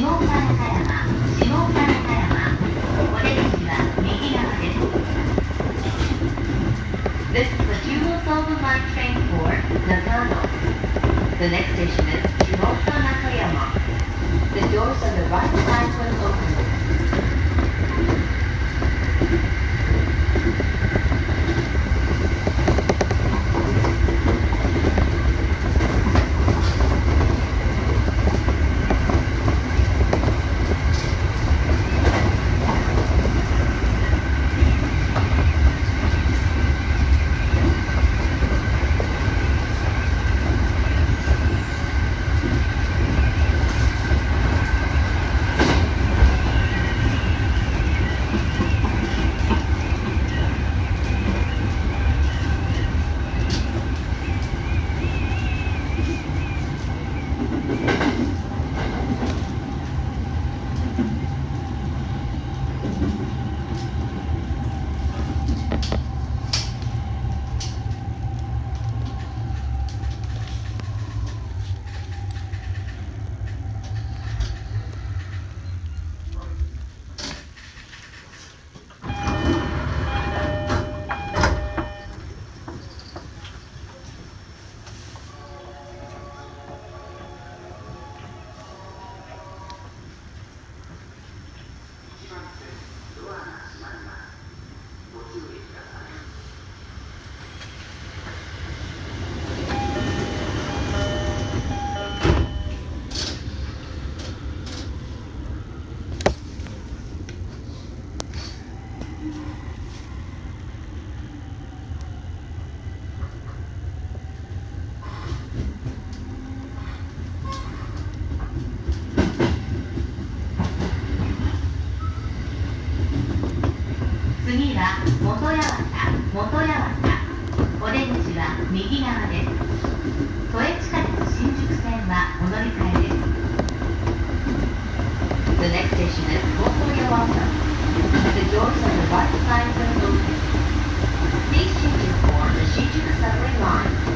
下岡山、下岡山、お出口は右側です。This is the Jewel Silver Line train for Nagano. The next station is Shimoka Nakayama. The doors on the right side will open. 次は元八幡。お出口は右側です。都営地下鉄新宿線はお乗り換えです。The next station is Motoyawata. The doors on the right side will open. Please change for the Shinjuku subway line.